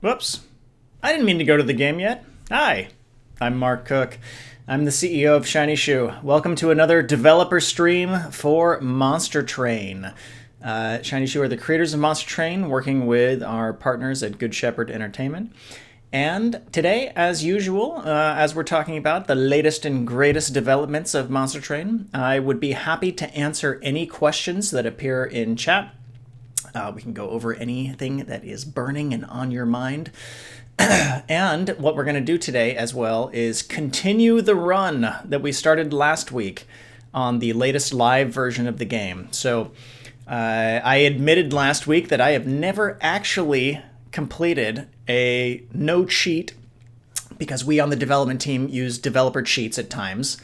Whoops. I didn't mean to go to the game yet. Hi, I'm Mark Cook. I'm the CEO of Shiny Shoe. Welcome to another developer stream for Monster Train. Shiny Shoe are the creators of Monster Train, working with our partners at Good Shepherd Entertainment. And today, as usual, as we're talking about the latest and greatest developments of Monster Train, I would be happy to answer any questions that appear in chat. We can go over anything that is burning and on your mind. And what we're going to do today as well is continue the run that we started last week on the latest live version of the game. So I admitted last week that I have never actually completed a no cheat, because we on the development team use developer cheats at times.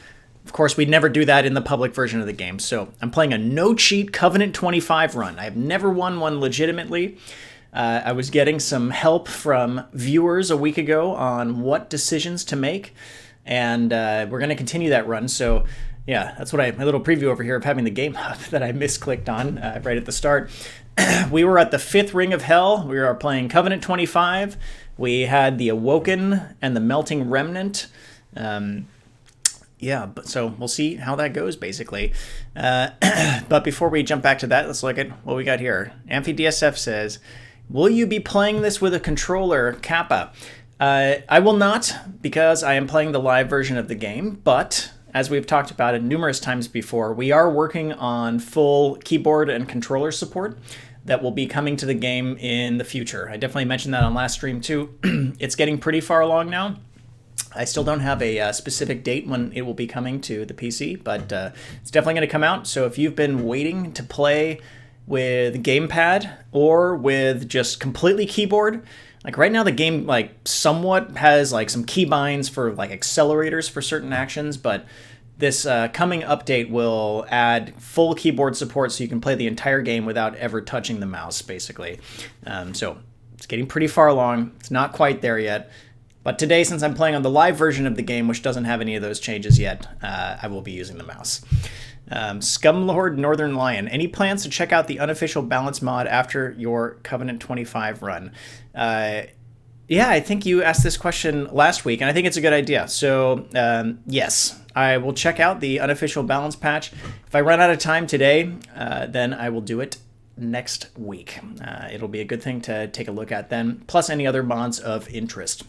Of course, we'd never do that in the public version of the game. So I'm playing a no-cheat Covenant 25 run. I've never won one legitimately. I was getting some help from viewers a week ago on what decisions to make. And we're going to continue that run. So yeah, that's what my little preview over here of having the game hub that I misclicked on right at the start. We were at the 5th Ring of Hell. We are playing Covenant 25. We had the Awoken and the Melting Remnant. Yeah, so we'll see how that goes, basically. But before we jump back to that, let's look at what we got here. AmphiDSF says, will you be playing this with a controller, Kappa? I will not, because I am playing the live version of the game, but as we've talked about it numerous times before, we are working on full keyboard and controller support that will be coming to the game in the future. I definitely mentioned that on last stream, too. It's getting pretty far along now. I still don't have a specific date when it will be coming to the PC, but it's definitely going to come out. So if you've been waiting to play with gamepad or with just completely keyboard, like right now the game like somewhat has like some keybinds for like accelerators for certain actions, but this coming update will add full keyboard support so you can play the entire game without ever touching the mouse, basically. So it's getting pretty far along. It's not quite there yet. But today, since I'm playing on the live version of the game, which doesn't have any of those changes yet, I will be using the mouse. Scumlord Northern Lion, any plans to check out the unofficial balance mod after your Covenant 25 run? Yeah, I think you asked this question last week, and I think it's a good idea. So, yes, I will check out the unofficial balance patch. If I run out of time today, then I will do it next week. It'll be a good thing to take a look at then, plus any other mods of interest.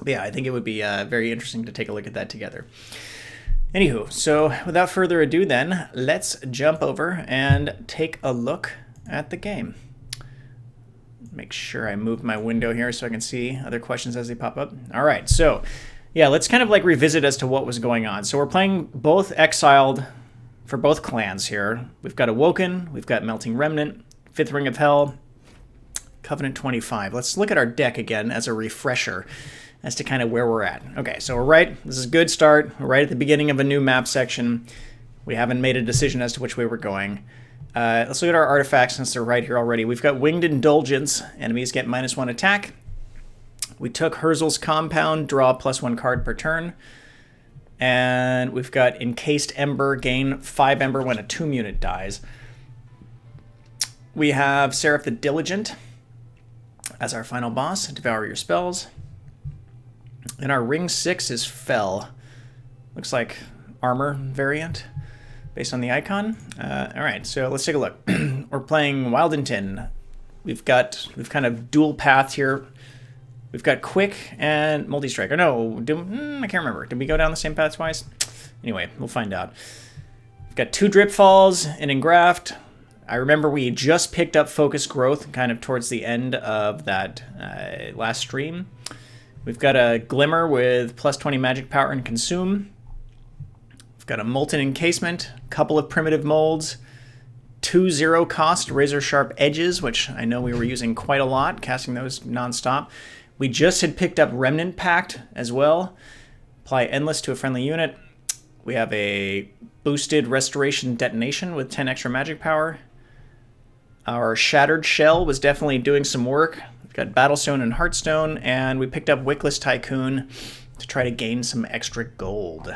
But yeah, I think it would be very interesting to take a look at that together. Anywho, so without further ado then, let's jump over and take a look at the game. Make sure I move my window here so I can see other questions as they pop up. All right, so yeah, let's kind of like revisit as to what was going on. So we're playing both Exiled for both clans here. We've got Awoken, we've got Melting Remnant, 5th Ring of Hell, Covenant 25. Let's look at our deck again as a refresher as to kind of where we're at. Okay, so this is a good start. We're right at the beginning of a new map section. We haven't made a decision as to which way we're going. Let's look at our artifacts since they're right here already. We've got Winged Indulgence. Enemies get -1 attack. We took Herzl's Compound, draw +1 card per turn. And we've got Encased Ember, gain 5 Ember when a tomb unit dies. We have Seraph the Diligent as our final boss, devour your spells. And our ring 6 is Fell. Looks like armor variant based on the icon. All right, so let's take a look. We're playing Wildington. We've kind of dual path here. We've got Quick and Multi-Strike. Or no, I can't remember. Did we go down the same path twice? Anyway, we'll find out. We've got 2 Drip Falls and Engraft. I remember we just picked up Focus Growth kind of towards the end of that last stream. We've got a Glimmer with +20 magic power and consume. We've got a Molten Encasement, a couple of primitive molds, 2 0 cost razor sharp edges, which I know we were using quite a lot, casting those nonstop. We just had picked up Remnant Pact as well. Apply Endless to a friendly unit. We have a boosted Restoration Detonation with 10 extra magic power. Our Shattered Shell was definitely doing some work. We've got Battlestone and Heartstone, and we picked up Wickless Tycoon to try to gain some extra gold.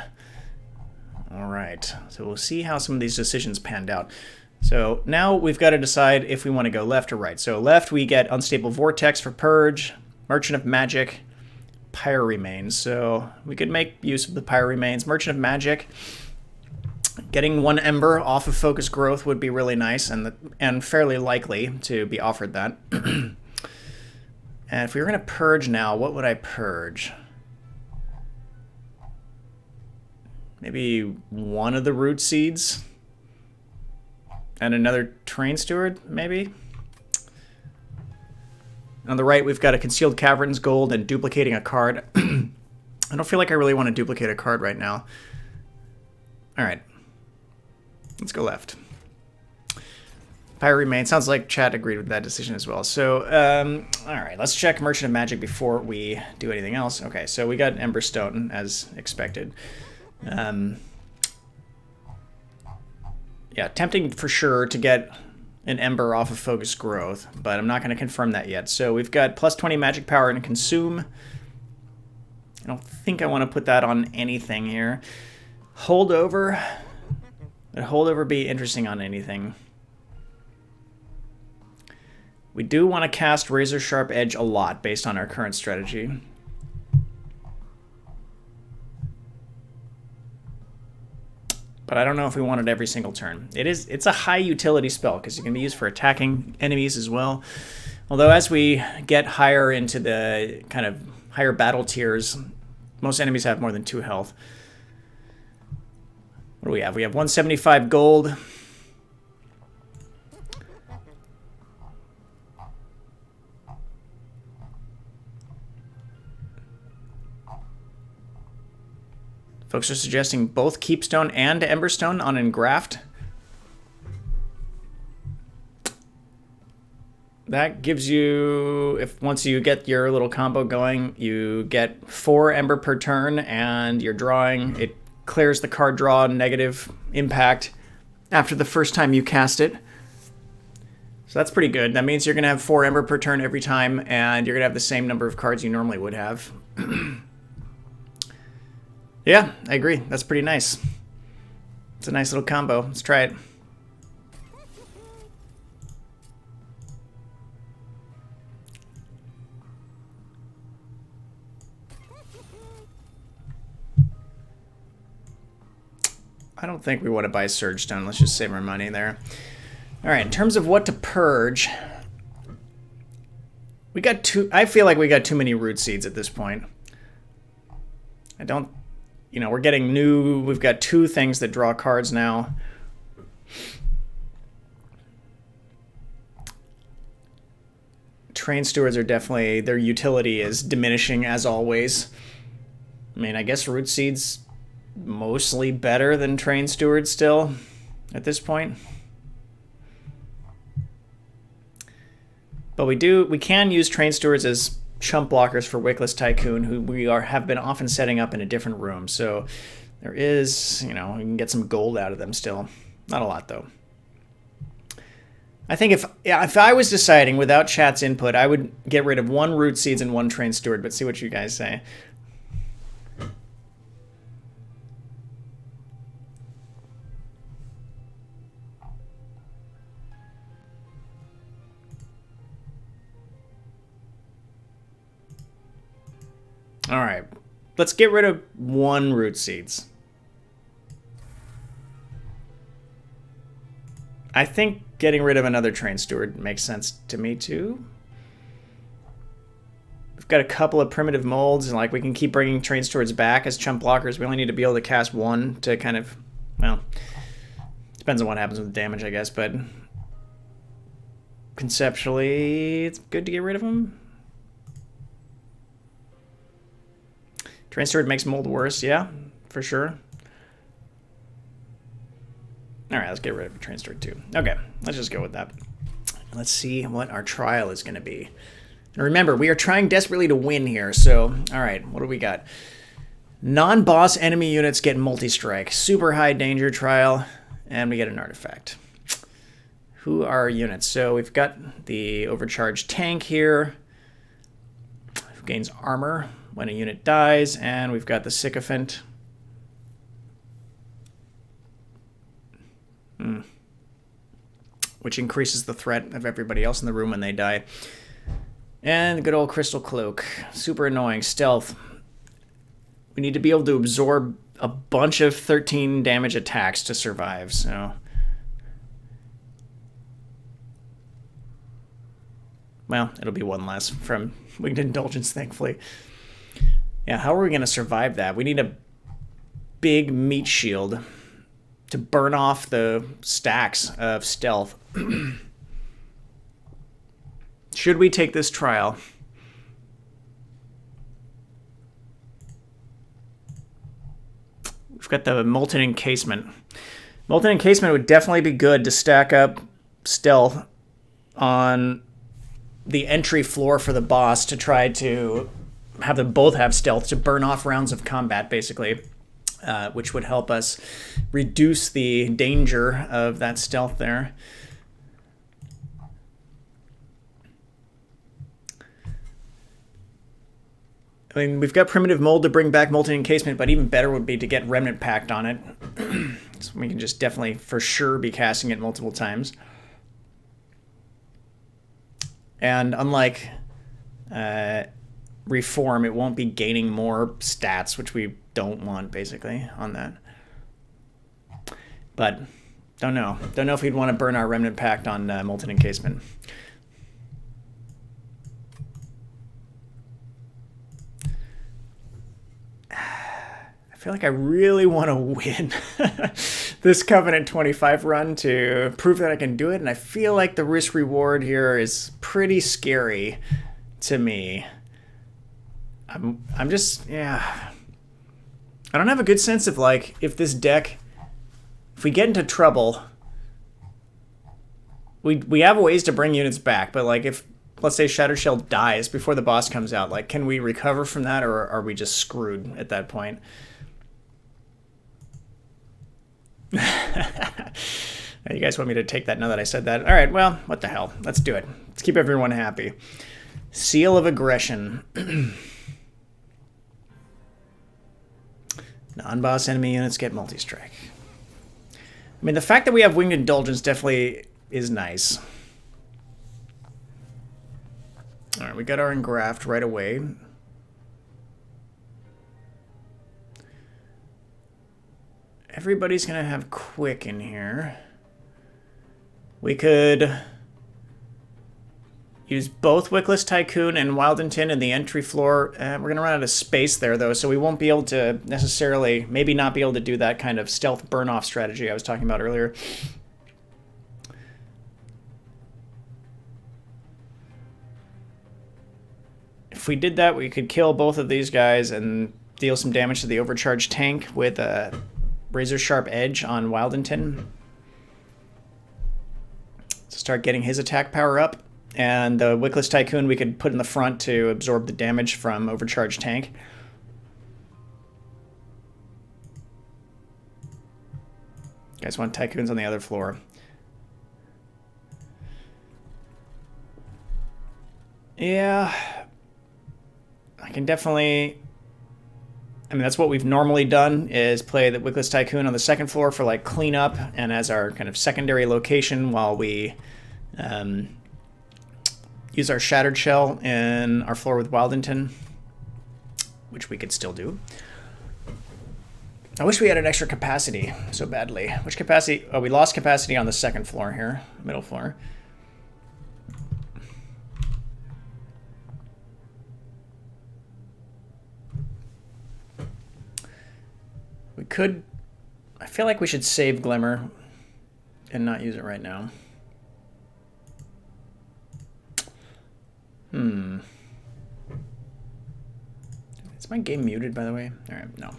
All right, so we'll see how some of these decisions panned out. So now we've got to decide if we want to go left or right. So left, we get Unstable Vortex for Purge. Merchant of Magic, Pyre Remains. So we could make use of the Pyre Remains. Merchant of Magic, getting 1 Ember off of Focus Growth would be really nice and fairly likely to be offered that. And if we were going to purge now, what would I purge? Maybe 1 of the Root Seeds and another Train Steward, maybe? On the right, we've got a Concealed Caverns Gold and duplicating a card. I don't feel like I really want to duplicate a card right now. All right. Let's go left. Pyre Remain. Sounds like chat agreed with that decision as well. So, all right. Let's check Merchant of Magic before we do anything else. Okay, so we got Emberstone as expected. Yeah, tempting for sure to get an Ember off of Focus Growth, but I'm not going to confirm that yet. So we've got plus 20 magic power and Consume. I don't think I want to put that on anything here. Holdover. Would Holdover be interesting on anything? We do want to cast Razor Sharp Edge a lot based on our current strategy. But I don't know if we want it every single turn. It's a high utility spell because it can be used for attacking enemies as well. Although as we get higher into the kind of higher battle tiers, most enemies have more than 2 health. What do we have? We have 175 gold. Folks are suggesting both Keepstone and Emberstone on Engraft. That gives you, if once you get your little combo going, you get 4 Ember per turn, and you're drawing. It clears the card draw negative impact after the first time you cast it. So that's pretty good. That means you're going to have 4 Ember per turn every time, and you're going to have the same number of cards you normally would have. Yeah, I agree. That's pretty nice. It's a nice little combo. Let's try it. I don't think we want to buy Surge Stone. Let's just save our money there. All right, in terms of what to purge, we got I feel like we got too many Root Seeds at this point. I don't... You know, we're getting new... We've got 2 things that draw cards now. Train Stewards are definitely... Their utility is diminishing as always. I mean, I guess Root Seeds mostly better than Train Stewards still at this point. But we can use Train Stewards as chump blockers for Wickless Tycoon, who we have been often setting up in a different room. So there is, you know, we can get some gold out of them still. Not a lot, though. I think if I was deciding without chat's input, I would get rid of 1 Root Seeds and 1 Train Steward, but see what you guys say. All right, let's get rid of 1 Root Seeds. I think getting rid of another Train Steward makes sense to me too. We've got a couple of primitive molds, and like we can keep bringing Train Stewards back as chump blockers. We only need to be able to cast 1 to kind of, well, depends on what happens with the damage, I guess, but conceptually, it's good to get rid of them. Train Steward makes mold worse, yeah, for sure. All right, let's get rid of Train Steward too. Okay, let's just go with that. Let's see what our trial is going to be. And remember, we are trying desperately to win here, so, all right, what do we got? Non-boss enemy units get multi-strike. Super high danger trial, and we get an artifact. Who are our units? So we've got the overcharged tank here, who gains armor when a unit dies, and we've got the Sycophant. Which increases the threat of everybody else in the room when they die. And the good old Crystal Cloak. Super annoying. Stealth. We need to be able to absorb a bunch of 13 damage attacks to survive, so... Well, it'll be one less from Winged Indulgence, thankfully. Yeah, how are we going to survive that? We need a big meat shield to burn off the stacks of stealth. Should we take this trial? We've got the Molten Encasement. Molten Encasement would definitely be good to stack up stealth on the entry floor for the boss to try to have them both have stealth to burn off rounds of combat, basically, which would help us reduce the danger of that stealth there. I mean, we've got Primitive Mold to bring back Molten Encasement, but even better would be to get Remnant Pact on it. So we can just definitely, for sure, be casting it multiple times. And unlike Reform, it won't be gaining more stats, which we don't want, basically, on that. But, don't know. Don't know if we'd want to burn our Remnant Pact on Molten Encasement. I feel like I really want to win this Covenant 25 run to prove that I can do it, and I feel like the risk-reward here is pretty scary to me. I'm just, yeah. I don't have a good sense of, like, if this deck, if we get into trouble, we have ways to bring units back, but, like, if, let's say, Shattered Shell dies before the boss comes out, like, can we recover from that, or are we just screwed at that point? You guys want me to take that now that I said that? All right, well, what the hell? Let's do it. Let's keep everyone happy. Seal of Aggression. Non-boss enemy units get multi-strike. I mean, the fact that we have Winged Indulgence definitely is nice. All right, we got our Engraft right away. Everybody's going to have Quick in here. We could use both Wickless Tycoon and Wildington in the entry floor. We're going to run out of space there, though, so we won't be able to necessarily, maybe not be able to do that kind of stealth burn-off strategy I was talking about earlier. If we did that, we could kill both of these guys and deal some damage to the overcharged tank with a Razor Sharp Edge on Wildington to start getting his attack power up. And the Wickless Tycoon we could put in the front to absorb the damage from overcharged tank. You guys want Tycoons on the other floor. Yeah, I can definitely... I mean, that's what we've normally done, is play the Wickless Tycoon on the second floor for, like, cleanup and as our kind of secondary location while we use our Shattered Shell in our floor with Wildington, which we could still do. I wish we had an extra capacity so badly. Which capacity? Oh, we lost capacity on the second floor here, middle floor. We could... I feel like we should save Glimmer and not use it right now. Is my game muted, by the way? All right, no.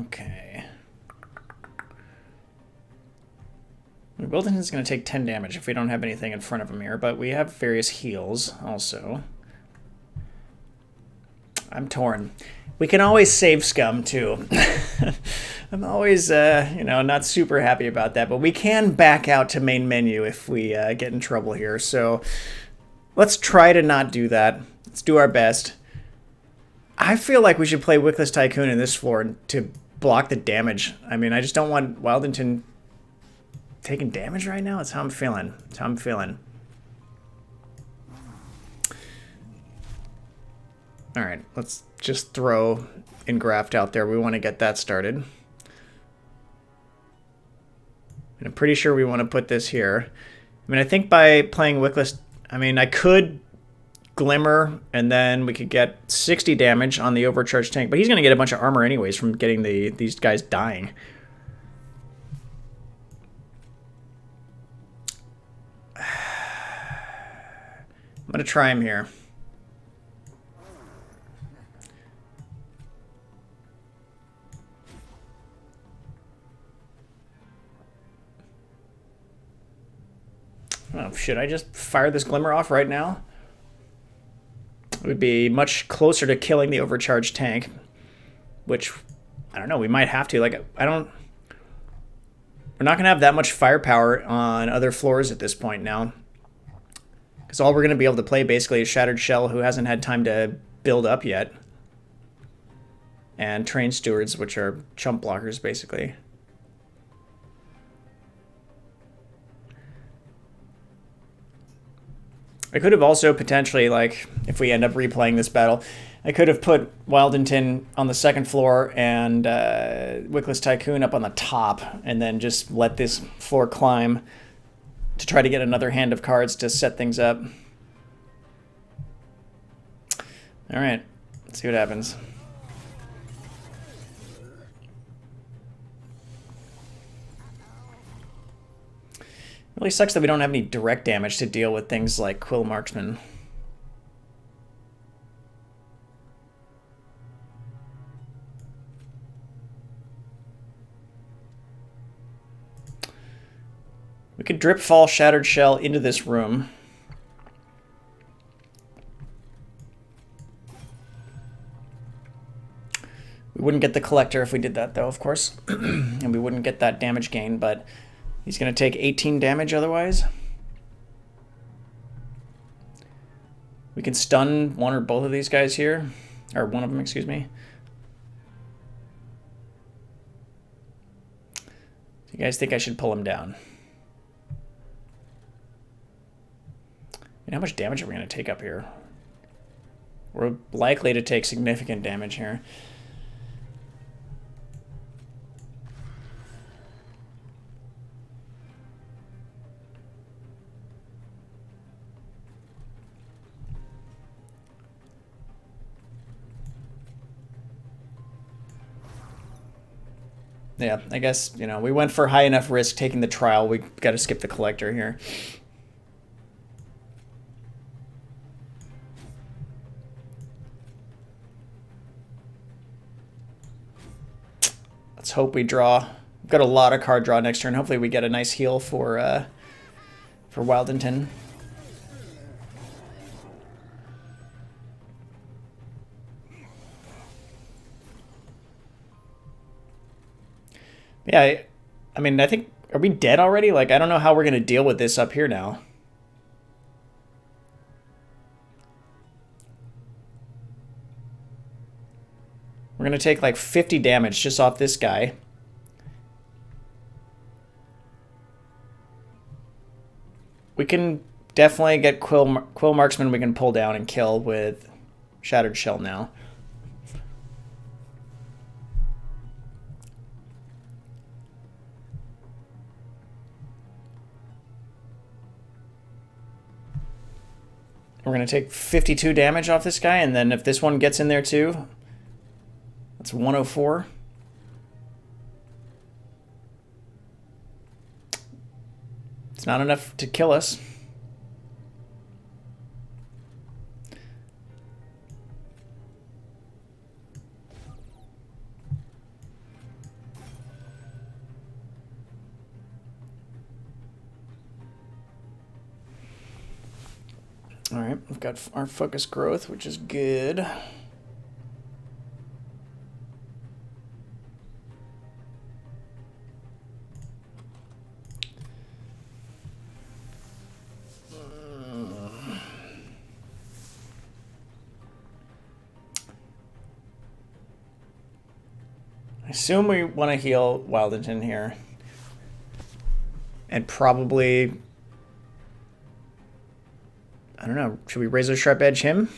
Okay. Wildington's going to take 10 damage if we don't have anything in front of him here, but we have various heals also. I'm torn. We can always save Scum, too. I'm always, you know, not super happy about that, but we can back out to main menu if we get in trouble here. So let's try to not do that. Let's do our best. I feel like we should play Wickless Tycoon in this floor to block the damage. I mean, I just don't want Wildington taking damage right now. That's how I'm feeling. That's how I'm feeling. All right, let's just throw Engraft out there. We want to get that started. And I'm pretty sure we want to put this here. I mean, I think by playing Wickless, I mean, I could Glimmer, and then we could get 60 damage on the overcharged tank, but he's going to get a bunch of armor anyways from getting these guys dying. I'm going to try him here. Oh, should I just fire this Glimmer off right now? It would be much closer to killing the overcharged tank, which, I don't know, we might have to. Like, we're not going to have that much firepower on other floors at this point now. Because all we're going to be able to play basically is Shattered Shell, who hasn't had time to build up yet. And Train Stewards, which are chump blockers, basically. I could have also potentially, like, if we end up replaying this battle, I could have put Wildington on the second floor and Wickless Tycoon up on the top, and then just let this floor climb to try to get another hand of cards to set things up. All right, let's see what happens. It really sucks that we don't have any direct damage to deal with things like Quill Marksman. We could Drip Fall Shattered Shell into this room. We wouldn't get the Collector if we did that, though, of course. And we wouldn't get that damage gain, but he's going to take 18 damage otherwise. We can stun one or both of these guys here. Or one of them, excuse me. Do you guys think I should pull him down? And how much damage are we going to take up here? We're likely to take significant damage here. Yeah, I guess, you know, we went for high enough risk taking the trial. We got to skip the Collector here. Let's hope we draw. We've got a lot of card draw next turn. Hopefully we get a nice heal for Wildington. Yeah, I mean, I think, are we dead already? Like, I don't know how we're going to deal with this up here now. We're going to take like 50 damage just off this guy. We can definitely get Quill Marksman we can pull down and kill with Shattered Shell now. We're going to take 52 damage off this guy, and then if this one gets in there too, that's 104. It's not enough to kill us. All right, we've got our focus growth, which is good. I assume we want to heal Wildington here. And probably, I don't know, should we Razor Sharp Edge him?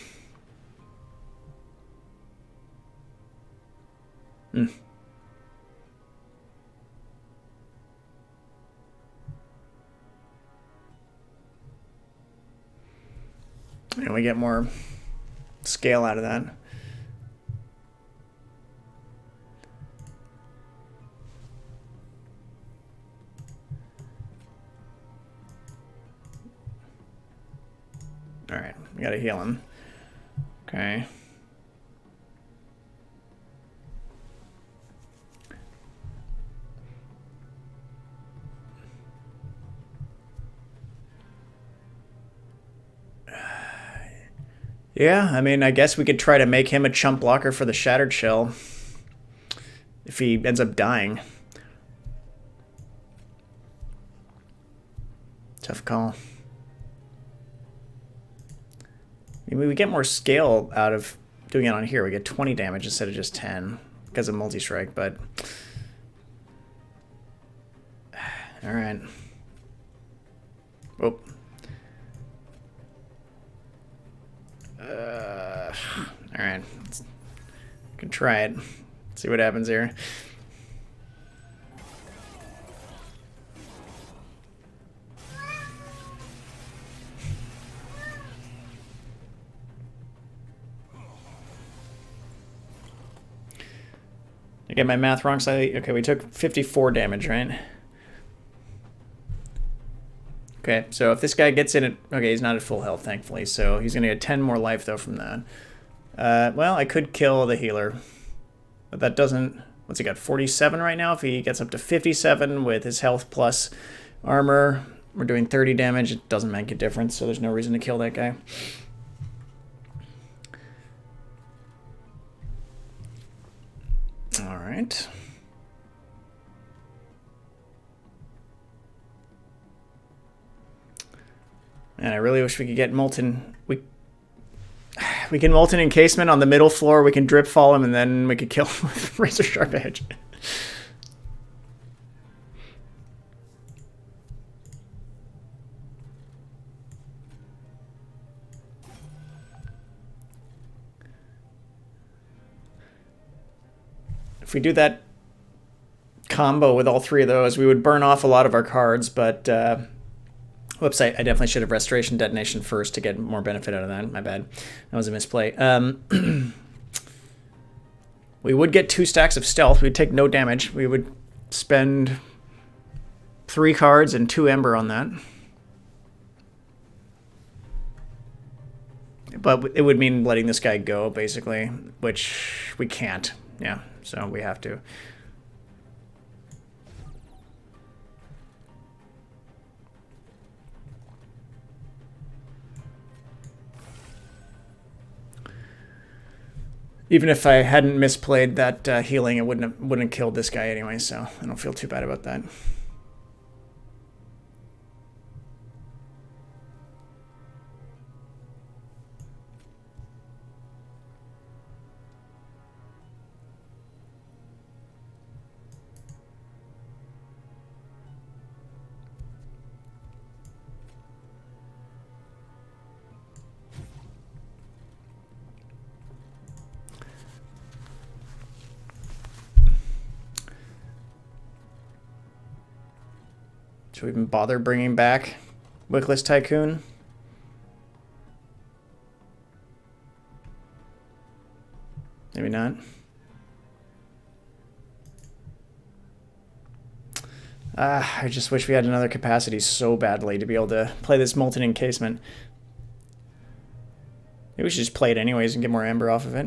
And we get more scale out of that. Alright, we gotta heal him. Okay. Yeah, I mean, I guess we could try to make him a chump blocker for the Shattered Shell. If he ends up dying. Tough call. I mean, we get more scale out of doing it on here. We get 20 damage instead of just 10 because of multi-strike, but... Alright. Oh. Alright. Can try it. See what happens here. I get my math wrong slightly. Okay, we took 54 damage, right? Okay, so if this guy gets in it... Okay, he's not at full health, thankfully, so he's going to get 10 more life, though, from that. Well, I could kill the healer. But that doesn't... What's he got? 47 right now? If he gets up to 57 with his health plus armor, we're doing 30 damage. It doesn't make a difference, so there's no reason to kill that guy. Alright. And I really wish we could get Molten. We can Molten Encasement on the middle floor. We can Drip Fall him, and then we could kill him with Razor Sharp Edge. If we do that combo with all three of those, we would burn off a lot of our cards, but... Whoops, I definitely should have Restoration Detonation first to get more benefit out of that. My bad. That was a misplay. We would get 2 stacks of Stealth. We'd take no damage. We would spend 3 cards and 2 Ember on that. But it would mean letting this guy go, basically, which we can't. Yeah, so we have to. Even if I hadn't misplayed that healing, it wouldn't have killed this guy anyway, so I don't feel too bad about that. Should we even bother bringing back Wickless Tycoon? Maybe not. I just wish we had another capacity so badly to be able to play this Molten Encasement. Maybe we should just play it anyways and get more Ember off of it.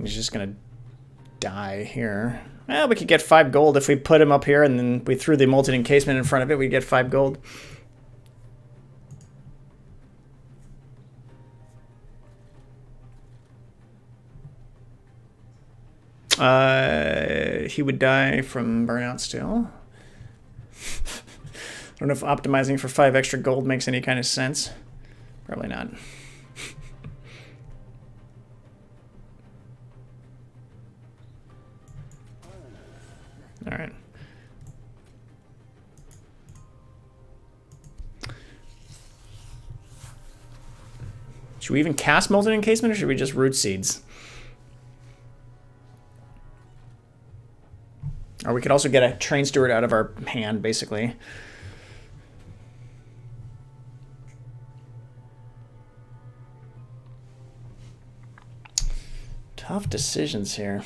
He's just gonna die here. Well, we could get 5 gold if we put him up here and then we threw the Molten Encasement in front of it. We'd get 5 gold. He would die from burnout still. I don't know if optimizing for 5 extra gold makes any kind of sense. Probably not. All right. Should we even cast Molten Encasement, or should we just Root Seeds? Or we could also get a Train Steward out of our hand, basically. Tough decisions here.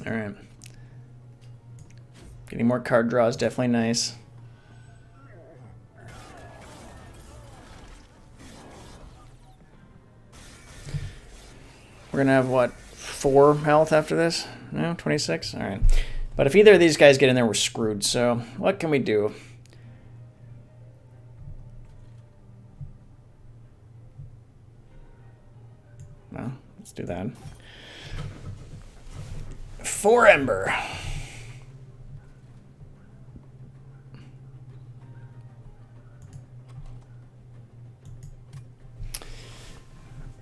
All right. Getting more card draw is definitely nice. We're going to have, what, 4 health after this? No, 26? All right. But if either of these guys get in there, we're screwed. So what can we do? Well, let's do that. 4 Ember.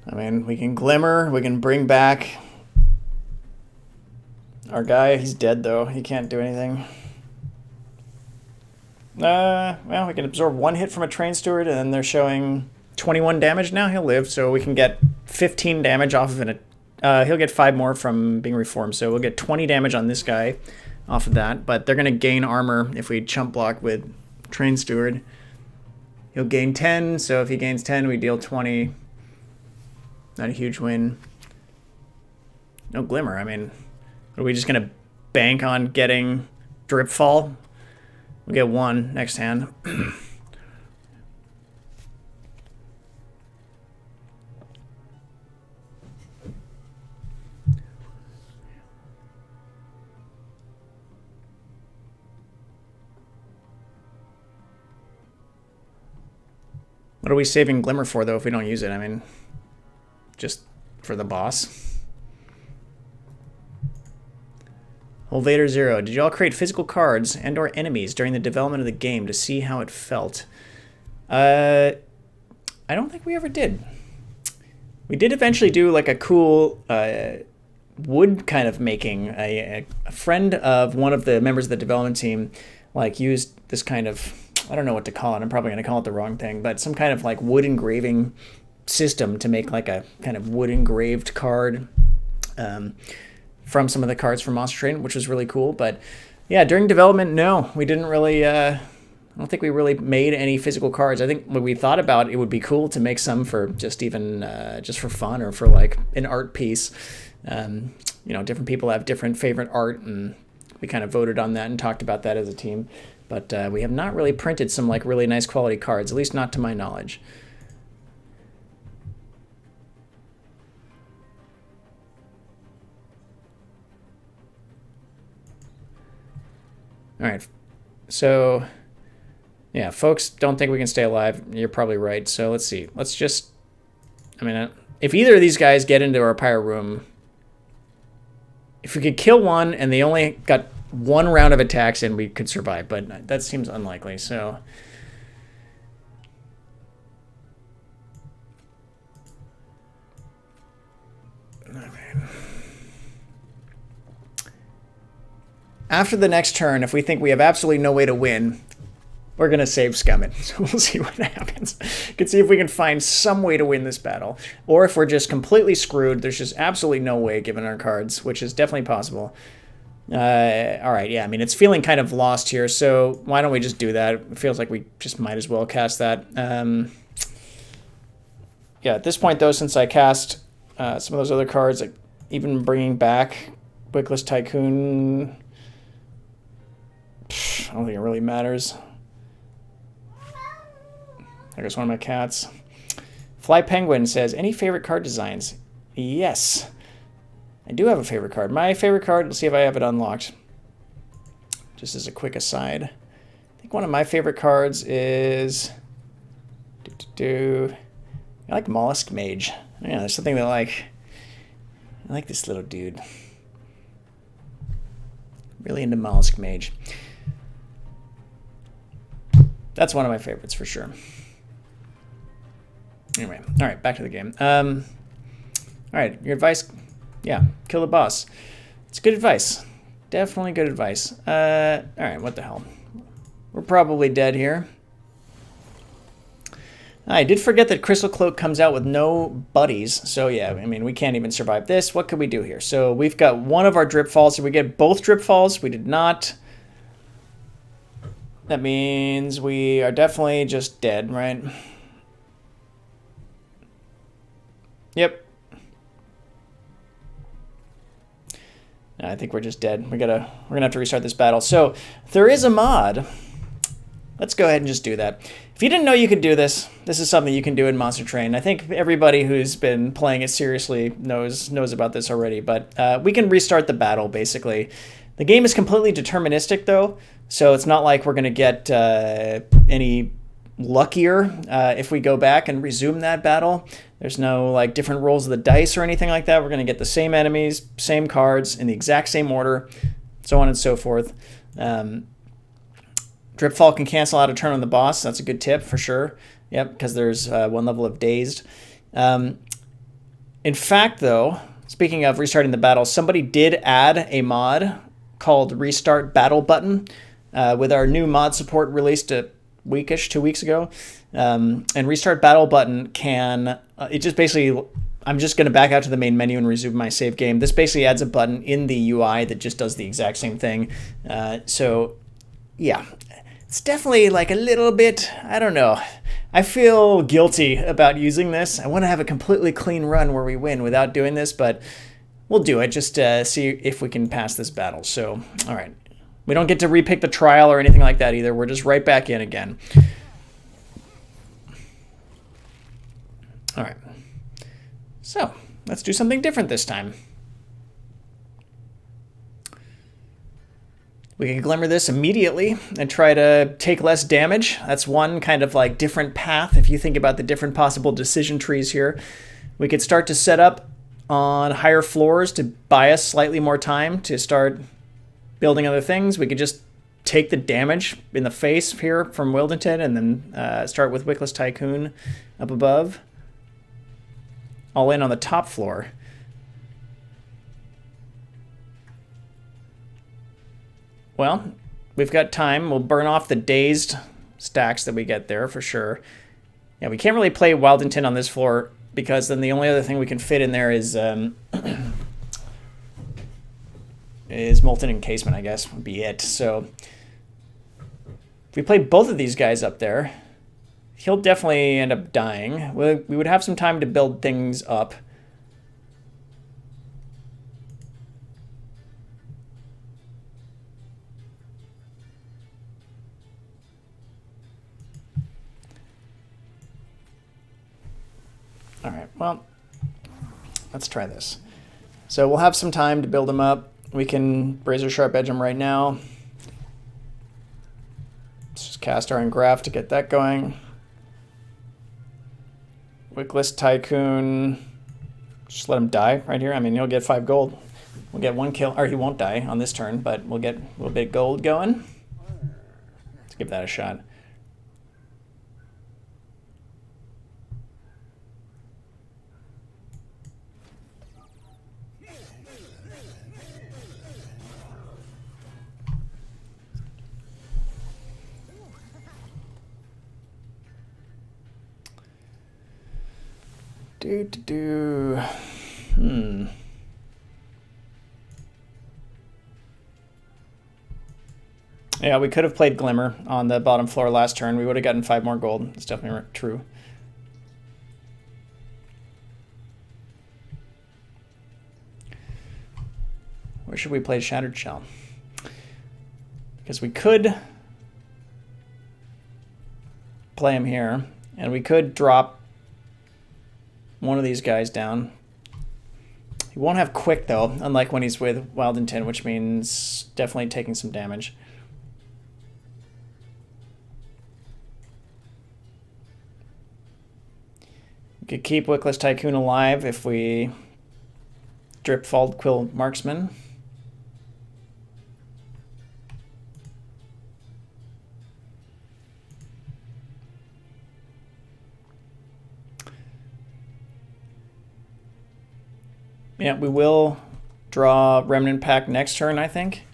I mean, we can Glimmer, we can bring back our guy. He's dead, though. He can't do anything. Well, we can absorb 1 hit from a Train Steward, and then they're showing 21 damage now. He'll live, so we can get 15 damage off of it. He'll get 5 more from being reformed, so we'll get 20 damage on this guy off of that. But they're going to gain armor if we chump block with Train Steward. He'll gain 10, so if he gains 10, we deal 20. Not a huge win. No Glimmer. I mean, are we just going to bank on getting Dripfall? We'll get 1 next hand. What are we saving Glimmer for, though, if we don't use it? I mean, just for the boss. Vader Zero. Did you all create physical cards and or enemies during the development of the game to see how it felt? I don't think we ever did. We did eventually do like a cool wood kind of making. A friend of one of the members of the development team like used this kind of, I don't know what to call it. I'm probably going to call it the wrong thing, but some kind of like wood engraving system to make like a kind of wood engraved card from some of the cards from Monster Train, which was really cool. But yeah, during development, no, we didn't really, I don't think we really made any physical cards. I think when we thought about it would be cool to make some for just even, just for fun or for like an art piece. You know, different people have different favorite art, and we kind of voted on that and talked about that as a team. But we have not really printed some like really nice quality cards, at least not to my knowledge. All right, so yeah, folks don't think we can stay alive. You're probably right. So let's see. Let's just, I mean, if either of these guys get into our pyro room, if we could kill one and they only got 1 round of attacks in, we could survive, but that seems unlikely. So after the next turn, if we think we have absolutely no way to win, we're going to save Scummit. So we'll see what happens. We can see if we can find some way to win this battle. Or if we're just completely screwed, there's just absolutely no way given our cards, which is definitely possible. All right, yeah, I mean, it's feeling kind of lost here, so why don't we just do that? It feels like we just might as well cast that. Yeah, at this point, though, since I cast some of those other cards, like even bringing back Wickless Tycoon, I don't think it really matters. There goes one of my cats. Fly Penguin says, any favorite card designs? Yes. I do have a favorite card. My favorite card, let's see if I have it unlocked. Just as a quick aside. I think one of my favorite cards is... I like Mollusk Mage. Yeah, there's something that I like this little dude. Really into Mollusk Mage. That's one of my favorites for sure. Anyway, all right, back to the game. All right, your advice, yeah, kill the boss. It's good advice. Definitely good advice. All right, what the hell? We're probably dead here. I did forget that Crystal Cloak comes out with no buddies. So yeah, I mean, we can't even survive this. What could we do here? So we've got one of our drip falls. Did we get both drip falls? We did not. That means we are definitely just dead, right? Yep. I think we're just dead. We're gonna have to restart this battle. So there is a mod. Let's go ahead and just do that. If you didn't know you could do this, this is something you can do in Monster Train. I think everybody who's been playing it seriously knows about this already, but we can restart the battle, basically. The game is completely deterministic, though, so it's not like we're going to get any luckier if we go back and resume that battle. There's no like different rolls of the dice or anything like that. We're going to get the same enemies, same cards, in the exact same order, so on and so forth. Dripfall can cancel out a turn on the boss. That's a good tip for sure. Yep, because there's one level of Dazed. In fact, though, speaking of restarting the battle, somebody did add a mod called Restart Battle Button with our new mod support released a weekish, 2 weeks ago. And Restart Battle Button can, it just basically, I'm just going to back out to the main menu and resume my save game. This basically adds a button in the UI that just does the exact same thing. So, yeah. It's definitely like a little bit, I don't know. I feel guilty about using this. I want to have a completely clean run where we win without doing this, but we'll do it just to see if we can pass this battle. So, all right. We don't get to repick the trial or anything like that either. We're just right back in again. All right. So, let's do something different this time. We can glimmer this immediately and try to take less damage. That's one kind of like different path if you think about the different possible decision trees here. We could start to set up on higher floors to buy us slightly more time to start building other things. We could just take the damage in the face here from Wildington and then start with Wickless Tycoon up above. All in on the top floor. Well, we've got time. We'll burn off the Dazed stacks that we get there for sure. Yeah, we can't really play Wildington on this floor because then the only other thing we can fit in there is Molten Encasement, I guess, would be it. So if we play both of these guys up there, he'll definitely end up dying. We would have some time to build things up. All right, well, let's try this. So we'll have some time to build them up. We can Razor Sharp Edge them right now. Let's just cast our Engraft to get that going. Wickless Tycoon, just let him die right here. I mean, he'll get 5 gold. We'll get 1 kill, or he won't die on this turn, but we'll get a little bit of gold going. Let's give that a shot. Yeah, we could have played Glimmer on the bottom floor last turn. We would have gotten 5 more gold. It's definitely true. Where should we play Shattered Shell? Because we could play him here, and we could drop one of these guys down. He won't have quick, though, unlike when he's with Wildington, which means definitely taking some damage. We could keep Wickless Tycoon alive if we Dripfall Quill Marksman. Yeah, we will draw Remnant Pack next turn, I think.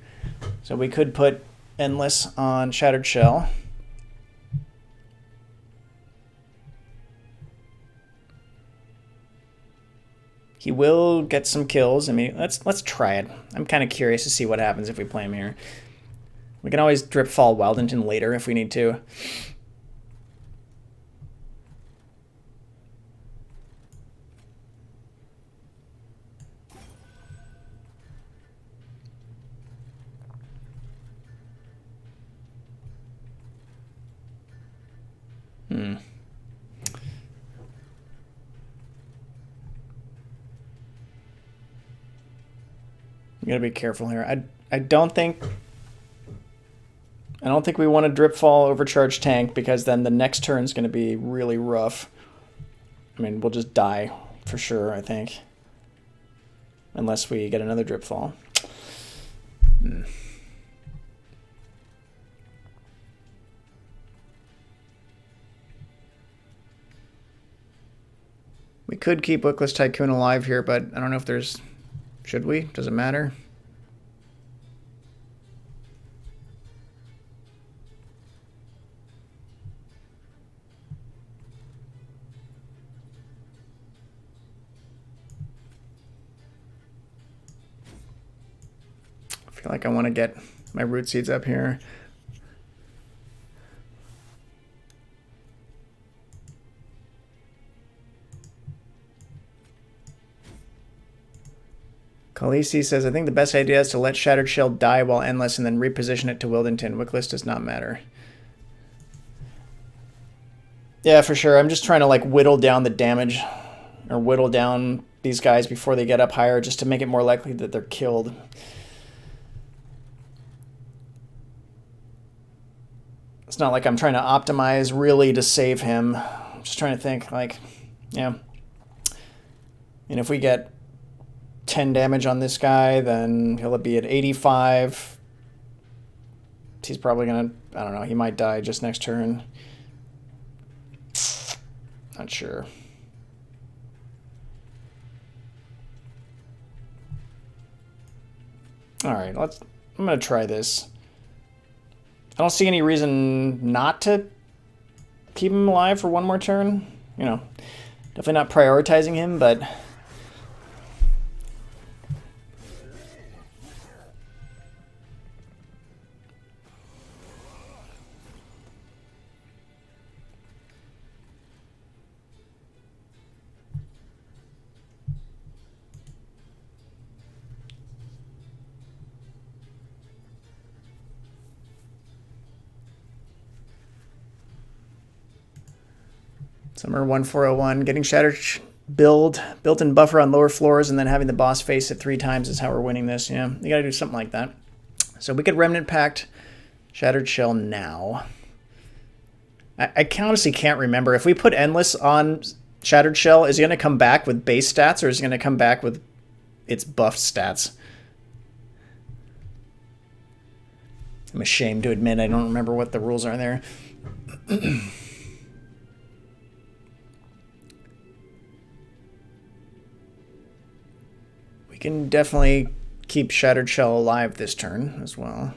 So we could put Endless on Shattered Shell. He will get some kills. I mean, let's try it. I'm kind of curious to see what happens if we play him here. We can always drip fall Weldington later if we need to. You gotta be careful here. I don't think we want to drip fall overcharge tank, because then the next turn is going to be really rough. I mean, we'll just die for sure, I think, unless we get another drip fall. We could keep Wickless Tycoon alive here, but I don't know if there's... Should we? Does it matter? I feel like I want to get my root seeds up here. Khaleesi says, I think the best idea is to let Shattered Shell die while endless and then reposition it to Wildington. Wickless does not matter. Yeah, for sure. I'm just trying to like whittle down the damage, or whittle down these guys before they get up higher, just to make it more likely that they're killed. It's not like I'm trying to optimize really to save him. I'm just trying to think, like, yeah. And if we get 10 damage on this guy, then he'll be at 85. He's probably gonna, I don't know, he might die just next turn. Not sure. All right, I'm gonna try this. I don't see any reason not to keep him alive for one more turn. You know, definitely not prioritizing him, but Summer 1401, getting Shattered built-in buffer on lower floors, and then having the boss face it 3 times is how we're winning this. Yeah, you gotta do something like that. So we could Remnant Pact Shattered Shell now. I honestly can't remember. If we put Endless on Shattered Shell, is he gonna come back with base stats, or is he gonna come back with its buffed stats? I'm ashamed to admit I don't remember what the rules are there. We can definitely keep Shattered Shell alive this turn as well.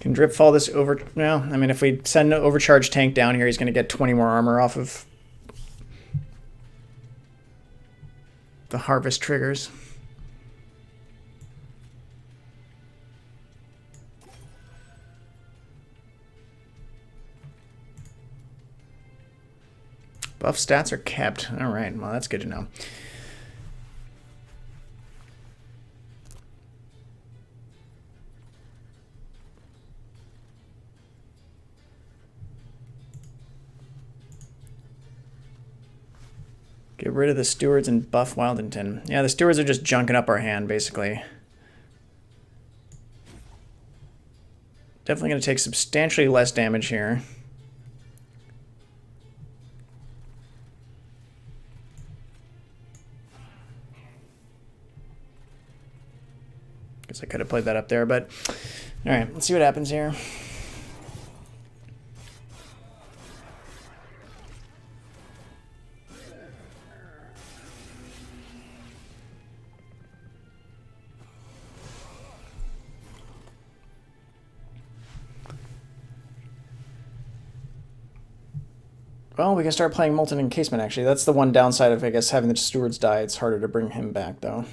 Can drip fall this over... Well, I mean, if we send an overcharge tank down here, he's going to get 20 more armor off of the harvest triggers. Buff stats are kept. All right, well, that's good to know. Get rid of the stewards and buff Wildington. Yeah, the stewards are just junking up our hand, basically. Definitely going to take substantially less damage here. Guess I could have played that up there, but... Alright, let's see what happens here. Well, we can start playing Molten Encasement, actually. That's the one downside of, I guess, having the stewards die. It's harder to bring him back, though.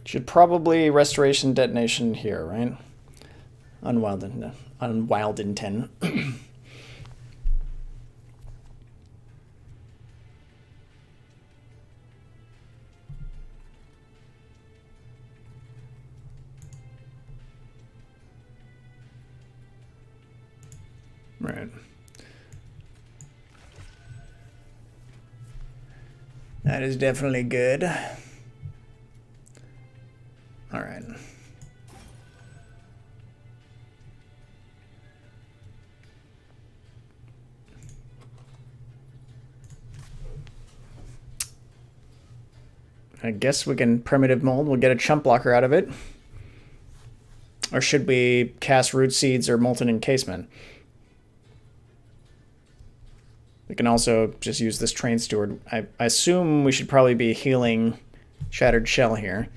Should probably Restoration Detonation here, right? Unwildington. Right. That is definitely good. All right. I guess we can Primitive Mold. We'll get a Chump Blocker out of it. Or should we cast Root Seeds or Molten Encasement? We can also just use this Train Steward. I assume we should probably be healing Shattered Shell here.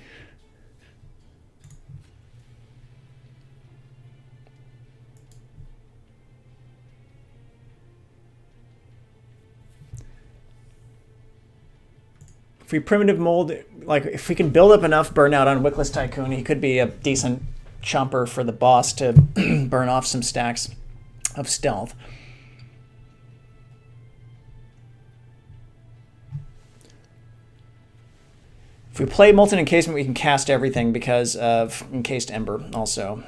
If we Primitive Mold, like if we can build up enough Burnout on Wickless Tycoon, he could be a decent chumper for the boss to burn off some stacks of stealth. If we play Molten Encasement, we can cast everything because of Encased Ember also.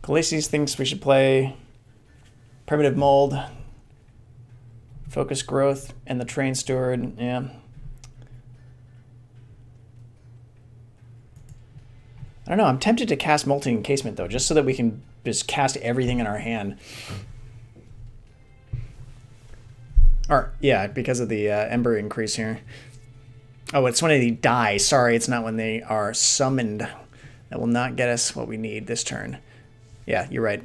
Khaleesi's thinks we should play Primitive Mold, Focus Growth, and the Train Steward. Yeah. I don't know. I'm tempted to cast Molten Encasement, though, just so that we can just cast everything in our hand. Or, yeah, because of the Ember increase here. Oh, it's when they die. Sorry, it's not when they are summoned. That will not get us what we need this turn. Yeah, you're right.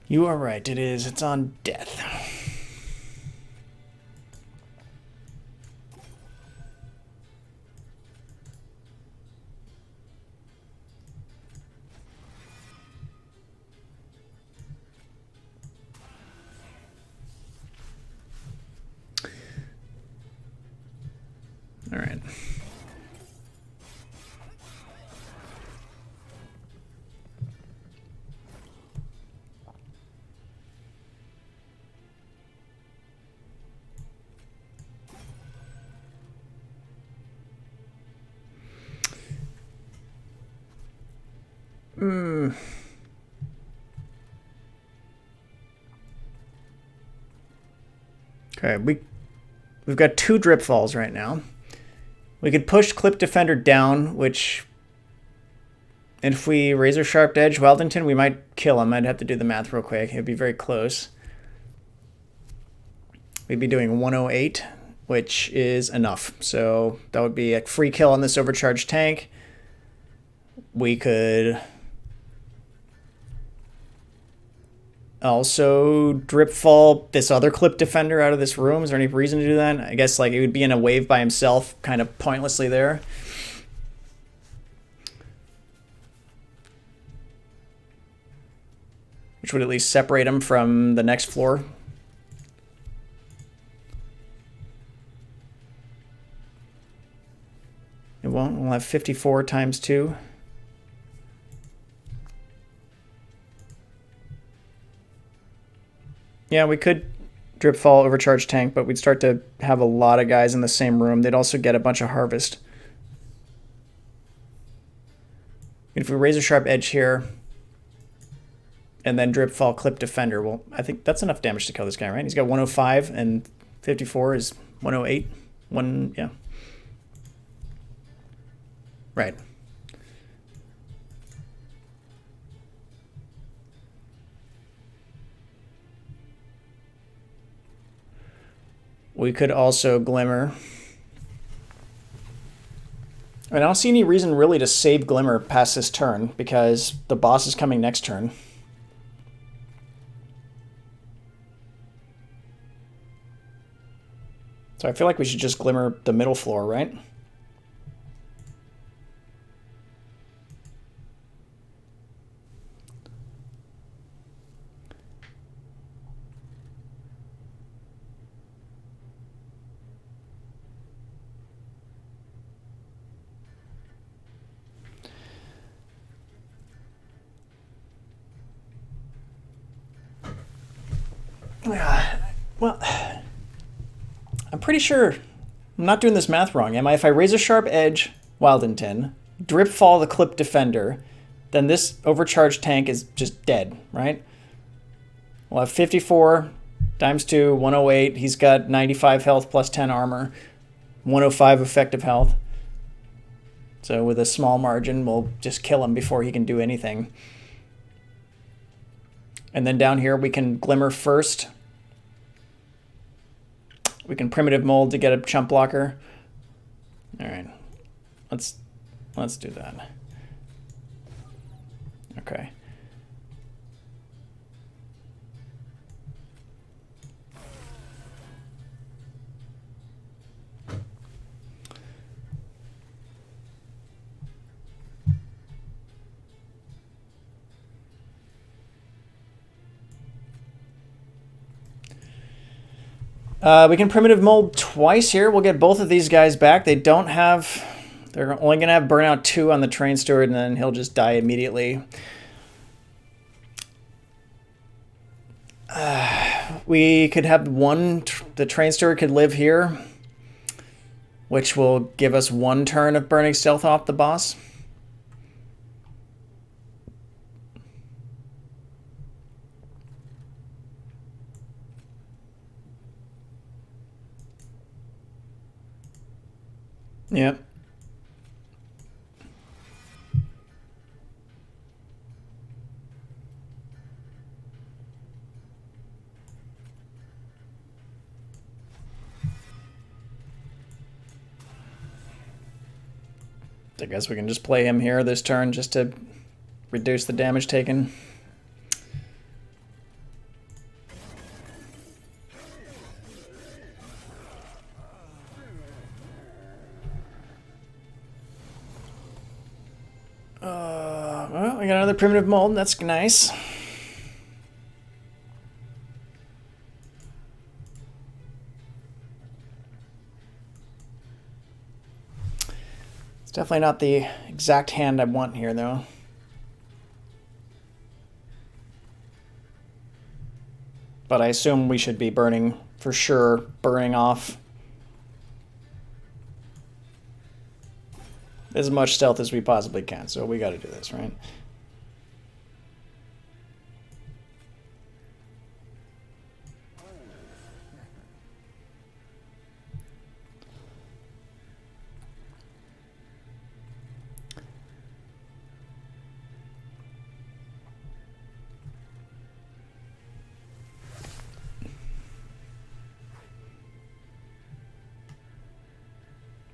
You are right. It is. It's on death. All right. Okay, we've got 2 Drip Falls right now. We could push Clip Defender down, which, and if we Razor Sharp Edge Wildington, we might kill him. I'd have to do the math real quick. It'd be very close. We'd be doing 108, which is enough. So that would be a free kill on this overcharged tank. We could also Drip Fall this other Clip Defender out of this room. Is there any reason to do that? I guess like it would be in a wave by himself, kind of pointlessly there. Which would at least separate him from the next floor. It won't. We'll have 54 times 2. Yeah, we could Drip Fall overcharge tank, but we'd start to have a lot of guys in the same room. They'd also get a bunch of harvest. If we Razor Sharp Edge here, and then Drip Fall Clip Defender, well, I think that's enough damage to kill this guy, right? He's got 105, and 54 is 108. Yeah. Right. We could also Glimmer. I mean, I don't see any reason really to save Glimmer past this turn because the boss is coming next turn. So I feel like we should just Glimmer the middle floor, right? Well, I'm pretty sure I'm not doing this math wrong, am I? If I Razor Sharp Edge Wildington, Drip Fall the Clip Defender, then this overcharged tank is just dead, right? We'll have 54 times 2, 108. He's got 95 health plus 10 armor, 105 effective health. So with a small margin, we'll just kill him before he can do anything. And then down here, we can Glimmer first. We can Primitive Mold to get a chump blocker. All right, let's do that. Okay. We can Primitive Mold twice here. We'll get both of these guys back. They don't have... They're only going to have Burnout 2 on the Train Steward, and then he'll just die immediately. We could have one... The Train Steward could live here, which will give us 1 turn of Burning Stealth off the boss. Yep. I guess we can just play him here this turn just to reduce the damage taken. Well, we got another Primitive Mold. That's nice. It's definitely not the exact hand I want here, though. But I assume we should be burning, for sure, burning off as much stealth as we possibly can. So we got to do this, right?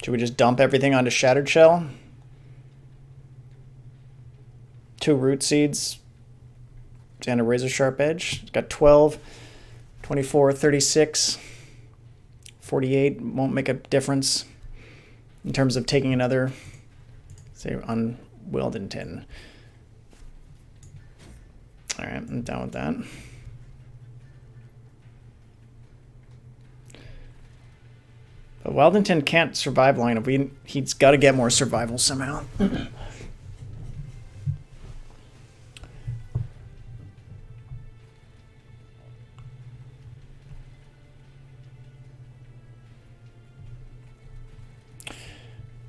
Should we just dump everything onto Shattered Shell? 2 Root Seeds and a Razor Sharp Edge. It's got 12, 24, 36, 48. Won't make a difference in terms of taking another, say, on Wildington. All right, I'm down with that. But Wildington can't survive long enough. He's got to get more survival somehow. I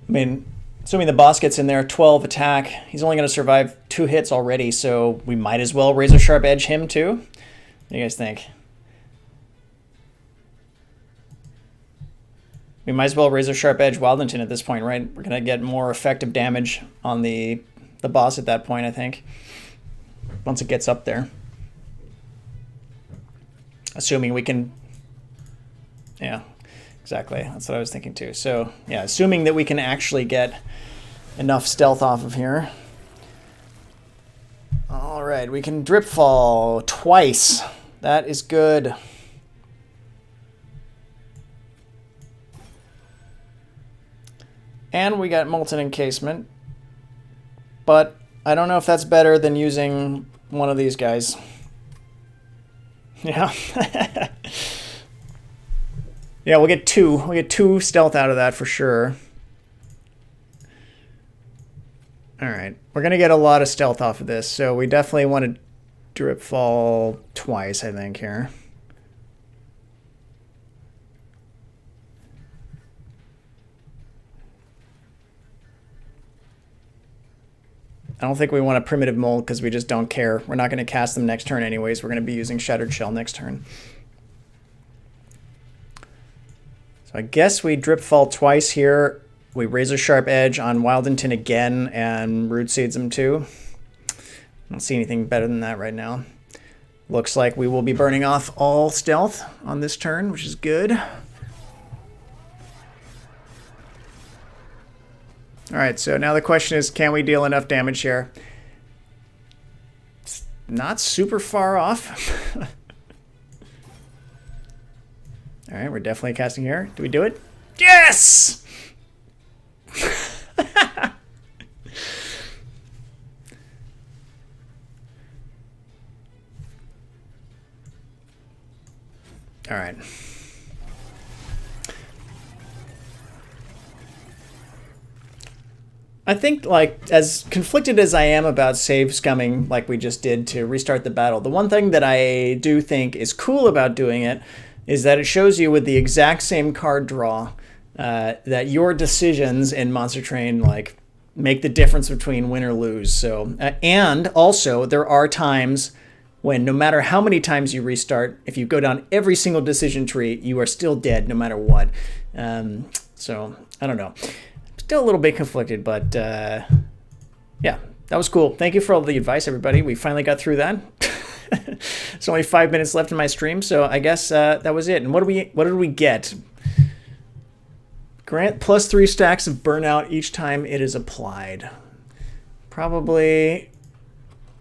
mean, assuming the boss gets in there, 12 attack, he's only going to survive 2 hits already, so we might as well Razor Sharp Edge him too. What do you guys think? We might as well Razor Sharp Edge Wildington at this point, right? We're going to get more effective damage on the boss at that point, I think, once it gets up there. Assuming we can... Yeah, exactly. That's what I was thinking too. So, yeah, assuming that we can actually get enough stealth off of here. All right, we can Drip Fall twice. That is good. And we got molten encasement. But I don't know if that's better than using one of these guys. Yeah. Yeah, we'll get two. We'll get 2 stealth out of that for sure. Alright. We're going to get a lot of stealth off of this, so we definitely want to drip fall twice, I think, here. I don't think we want a primitive mold because we just don't care. We're not going to cast them next turn anyways. We're going to be using Shattered Shell next turn. So I guess we drip fall twice here. We Razor Sharp Edge on Wildington again and Root Seeds him too. I don't see anything better than that right now. Looks like we will be burning off all stealth on this turn, which is good. Alright, so now the question is, can we deal enough damage here? It's not super far off. Alright, we're definitely casting here. Do we do it? Yes! Alright. I think, like, as conflicted as I am about save scumming like we just did to restart the battle, the one thing that I do think is cool about doing it is that it shows you with the exact same card draw that your decisions in Monster Train, like, make the difference between win or lose. So, and also, there are times when no matter how many times you restart, if you go down every single decision tree, you are still dead no matter what. So, I don't know. Still a little bit conflicted, but yeah, that was cool. Thank you for all the advice, everybody. We finally got through that. There's only 5 minutes left in my stream, so I guess that was it. And what did we get? Grant +3 stacks of burnout each time it is applied. Probably,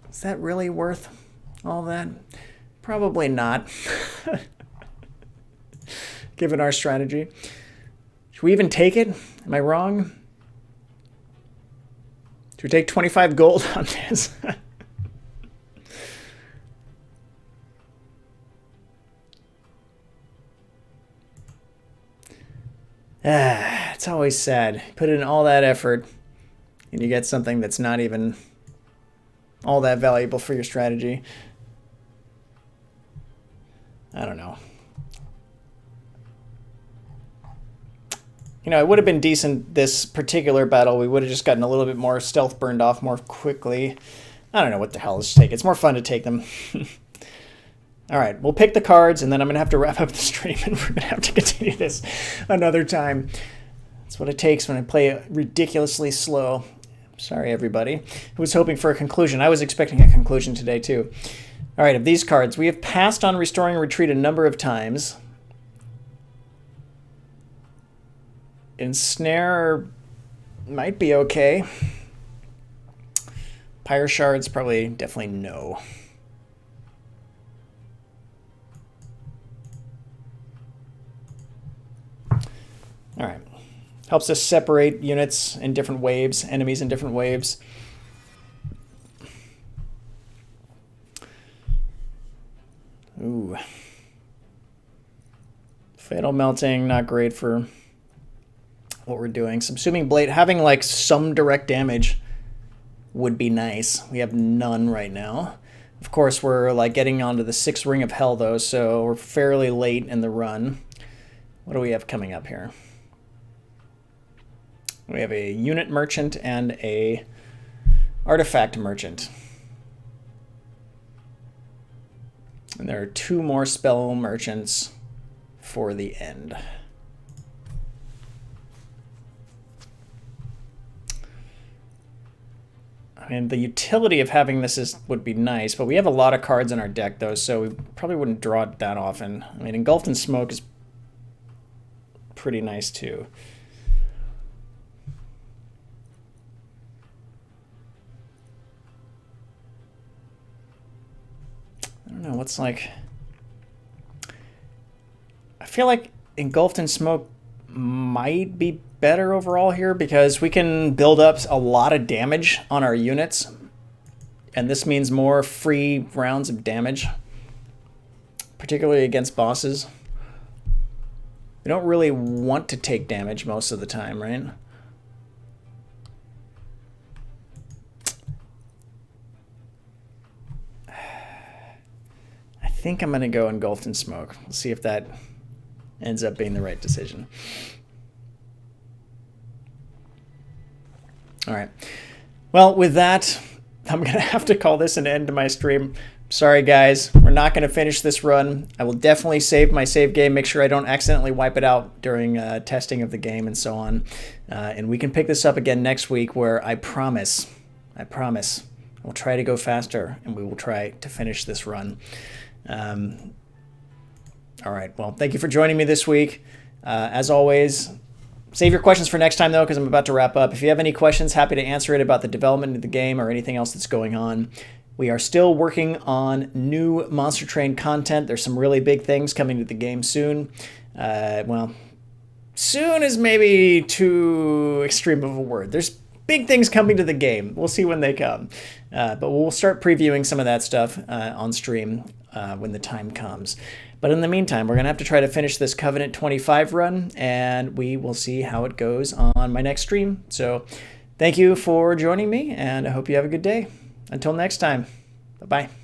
is that really worth all that? Probably not, given our strategy. Should we even take it? Am I wrong? Should we take 25 gold on this? It's always sad. Put in all that effort and you get something that's not even all that valuable for your strategy. I don't know. You know, it would have been decent this particular battle. We would have just gotten a little bit more stealth burned off more quickly. I don't know what the hell. Let's just take it. It's more fun to take them. All right, we'll pick the cards, and then I'm going to have to wrap up the stream, and we're going to have to continue this another time. That's what it takes when I play ridiculously slow. Sorry, everybody. I was hoping for a conclusion. I was expecting a conclusion today, too. All right, of these cards, we have passed on Restoring Retreat a number of times. Ensnare might be okay. Pyre Shards, probably, definitely no. All right. Helps us separate units in different waves, enemies in different waves. Ooh. Fatal Melting, not great for what we're doing. Subsuming Blade, having like some direct damage would be nice. We have none right now. Of course, we're like getting onto the 6th Ring of Hell though, so we're fairly late in the run. What do we have coming up here? We have a Unit Merchant and a Artifact Merchant. And there are 2 more Spell Merchants for the end. I mean, the utility of having this would be nice, but we have a lot of cards in our deck, though, so we probably wouldn't draw it that often. I mean, Engulfed in Smoke is pretty nice, too. I don't know, what's like... I feel like Engulfed in Smoke might be better overall here because we can build up a lot of damage on our units. And this means more free rounds of damage, particularly against bosses. We don't really want to take damage most of the time, right? I think I'm going to go Engulfed in Smoke. We'll see if that ends up being the right decision. All right. Well, with that, I'm going to have to call this an end to my stream. Sorry, guys. We're not going to finish this run. I will definitely save my save game, make sure I don't accidentally wipe it out during testing of the game and so on. And we can pick this up again next week where I promise, we'll try to go faster and we will try to finish this run. All right. Well, thank you for joining me this week. As always, save your questions for next time, though, because I'm about to wrap up. If you have any questions, happy to answer it about the development of the game or anything else that's going on. We are still working on new Monster Train content. There's some really big things coming to the game soon. Well, soon is maybe too extreme of a word. There's big things coming to the game. We'll see when they come. But we'll start previewing some of that stuff on stream when the time comes. But in the meantime, we're going to have to try to finish this Covenant 25 run, and we will see how it goes on my next stream. So thank you for joining me, and I hope you have a good day. Until next time, bye-bye.